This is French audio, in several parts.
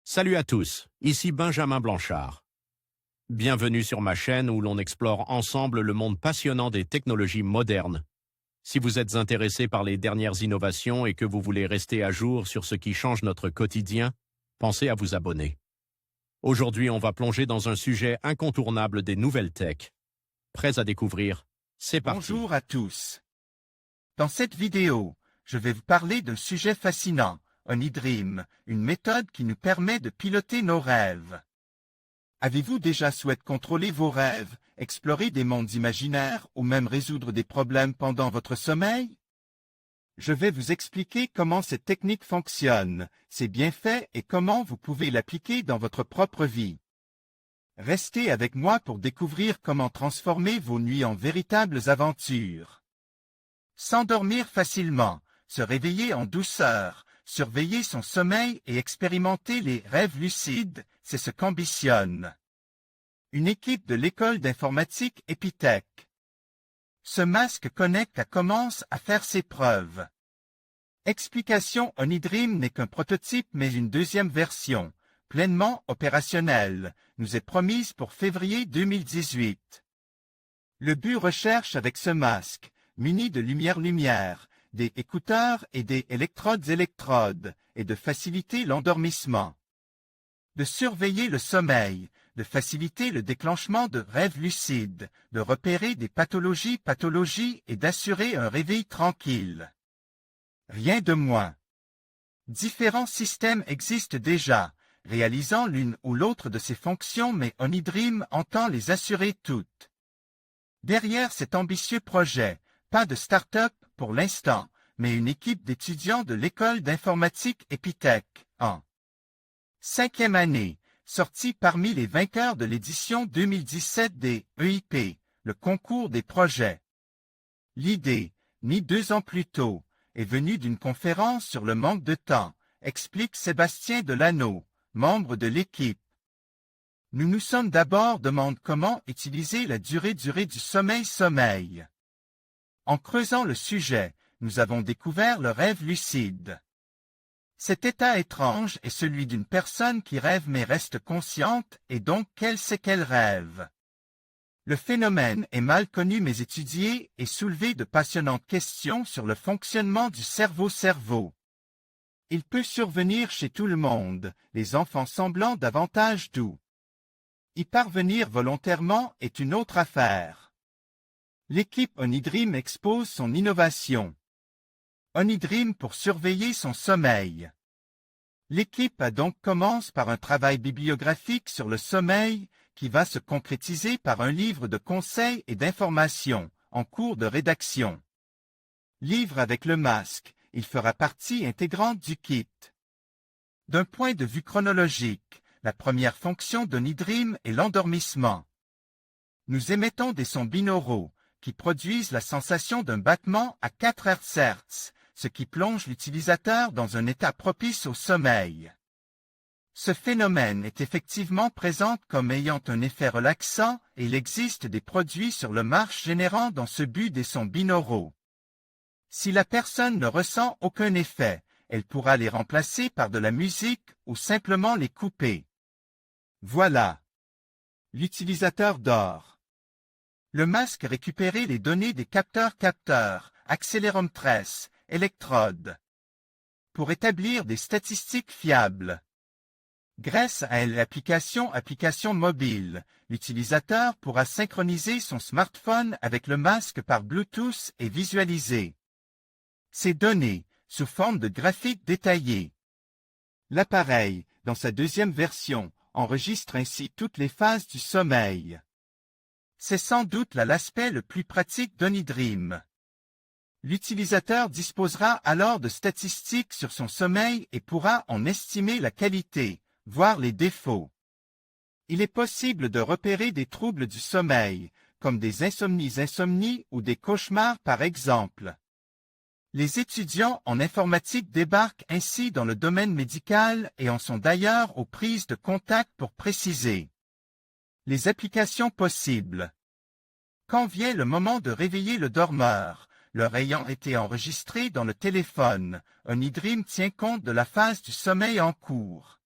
Salut à tous, ici Benjamin Blanchard. Bienvenue sur ma chaîne où l'on explore ensemble le monde passionnant des technologies modernes. Si vous êtes intéressé par les dernières innovations et que vous voulez rester à jour sur ce qui change notre quotidien, pensez à vous abonner. Aujourd'hui, on va plonger dans un sujet incontournable des nouvelles tech. Prêts à découvrir? C'est parti. Bonjour à tous. Dans cette vidéo, je vais vous parler d'un sujet fascinant, OnyDream, une méthode qui nous permet de piloter nos rêves. Avez-vous déjà souhaité contrôler vos rêves, explorer des mondes imaginaires ou même résoudre des problèmes pendant votre sommeil? Je vais vous expliquer comment cette technique fonctionne, ses bienfaits et comment vous pouvez l'appliquer dans votre propre vie. Restez avec moi pour découvrir comment transformer vos nuits en véritables aventures. S'endormir facilement, se réveiller en douceur, surveiller son sommeil et expérimenter les rêves lucides, c'est ce qu'ambitionne une équipe de l'école d'informatique Epitech. Ce masque Connect commence à faire ses preuves. Explication: OnyDream n'est qu'un prototype mais une deuxième version, pleinement opérationnelle, nous est promise pour février 2018. Le but recherche avec ce masque, muni de lumière, des écouteurs et des électrodes, et de faciliter l'endormissement. De surveiller le sommeil, de faciliter le déclenchement de rêves lucides, de repérer des pathologies et d'assurer un réveil tranquille. Rien de moins. Différents systèmes existent déjà, réalisant l'une ou l'autre de ces fonctions, mais OnyDream entend les assurer toutes. Derrière cet ambitieux projet, pas de start-up pour l'instant, mais une équipe d'étudiants de l'école d'informatique Epitech, en 5e année, sortis parmi les vainqueurs de l'édition 2017 des EIP, le concours des projets. L'idée, née 2 ans plus tôt, est venue d'une conférence sur le manque de temps, explique Sébastien Delano, membre de l'équipe. Nous nous sommes d'abord demandé comment utiliser la durée du sommeil. En creusant le sujet, nous avons découvert le rêve lucide. Cet état étrange est celui d'une personne qui rêve mais reste consciente, et donc qu'elle sait qu'elle rêve. Le phénomène est mal connu mais étudié et soulevé de passionnantes questions sur le fonctionnement du cerveau. Il peut survenir chez tout le monde, les enfants semblant davantage doux. Y parvenir volontairement est une autre affaire. L'équipe OnyDream expose son innovation. OnyDream pour surveiller son sommeil. L'équipe commence par un travail bibliographique sur le sommeil qui va se concrétiser par un livre de conseils et d'informations en cours de rédaction. Livre avec le masque, il fera partie intégrante du kit. D'un point de vue chronologique, la première fonction d'OnyDream est l'endormissement. Nous émettons des sons binauraux qui produisent la sensation d'un battement à 4 Hz, ce qui plonge l'utilisateur dans un état propice au sommeil. Ce phénomène est effectivement présent comme ayant un effet relaxant et il existe des produits sur le marché générant dans ce but des sons binauraux. Si la personne ne ressent aucun effet, elle pourra les remplacer par de la musique ou simplement les couper. Voilà. L'utilisateur dort. Le masque récupère les données des capteurs, accéléromètres, électrodes, pour établir des statistiques fiables. Grâce à l'application mobile, l'utilisateur pourra synchroniser son smartphone avec le masque par Bluetooth et visualiser ces données sous forme de graphiques détaillés. L'appareil, dans sa deuxième version, enregistre ainsi toutes les phases du sommeil. C'est sans doute là l'aspect le plus pratique d'OnyDream. L'utilisateur disposera alors de statistiques sur son sommeil et pourra en estimer la qualité, voire les défauts. Il est possible de repérer des troubles du sommeil, comme des insomnies ou des cauchemars par exemple. Les étudiants en informatique débarquent ainsi dans le domaine médical et en sont d'ailleurs aux prises de contact pour préciser les applications possibles. Quand vient le moment de réveiller le dormeur, leur ayant été enregistré dans le téléphone, OnyDream tient compte de la phase du sommeil en cours.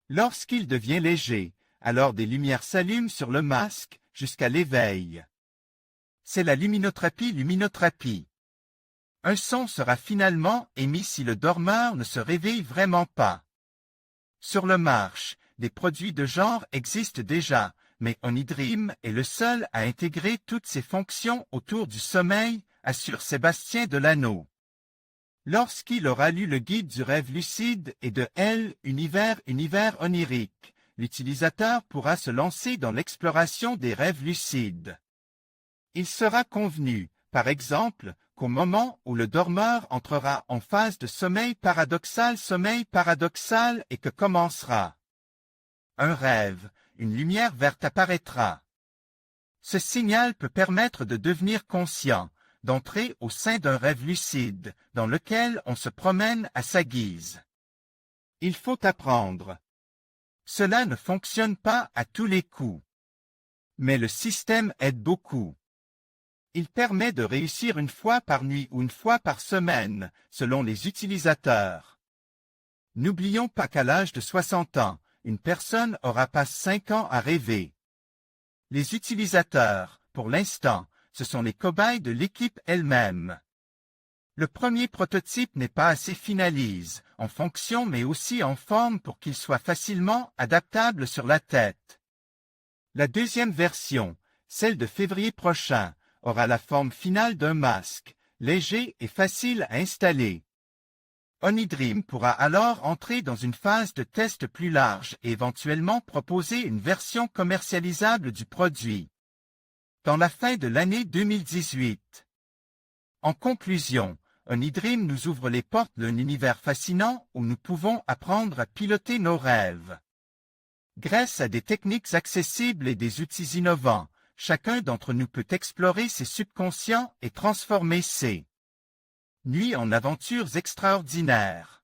Lorsqu'il devient léger, alors des lumières s'allument sur le masque jusqu'à l'éveil. C'est la luminothérapie. Un son sera finalement émis si le dormeur ne se réveille vraiment pas. Sur le marché, des produits de genre existent déjà, mais OniDream est le seul à intégrer toutes ces fonctions autour du sommeil, assure Sébastien Delano. Lorsqu'il aura lu le guide du rêve lucide et de Univers onirique, l'utilisateur pourra se lancer dans l'exploration des rêves lucides. Il sera convenu, par exemple, qu'au moment où le dormeur entrera en phase de sommeil paradoxal et que commencera un rêve, une lumière verte apparaîtra. Ce signal peut permettre de devenir conscient, d'entrer au sein d'un rêve lucide, dans lequel on se promène à sa guise. Il faut apprendre. Cela ne fonctionne pas à tous les coups. Mais le système aide beaucoup. Il permet de réussir une fois par nuit ou une fois par semaine, selon les utilisateurs. N'oublions pas qu'à l'âge de 60 ans, une personne aura pas 5 ans à rêver. Les utilisateurs, pour l'instant, ce sont les cobayes de l'équipe elle-même. Le premier prototype n'est pas assez finalisé, en fonction mais aussi en forme pour qu'il soit facilement adaptable sur la tête. La deuxième version, celle de février prochain, aura la forme finale d'un masque, léger et facile à installer. OniDream pourra alors entrer dans une phase de test plus large et éventuellement proposer une version commercialisable du produit dans la fin de l'année 2018. En conclusion, OniDream nous ouvre les portes d'un univers fascinant où nous pouvons apprendre à piloter nos rêves. Grâce à des techniques accessibles et des outils innovants, chacun d'entre nous peut explorer ses subconscients et transformer ses nuits en aventures extraordinaires.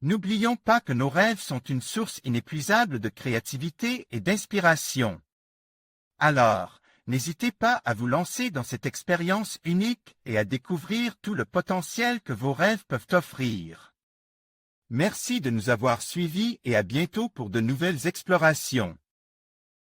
N'oublions pas que nos rêves sont une source inépuisable de créativité et d'inspiration. Alors, n'hésitez pas à vous lancer dans cette expérience unique et à découvrir tout le potentiel que vos rêves peuvent offrir. Merci de nous avoir suivis et à bientôt pour de nouvelles explorations.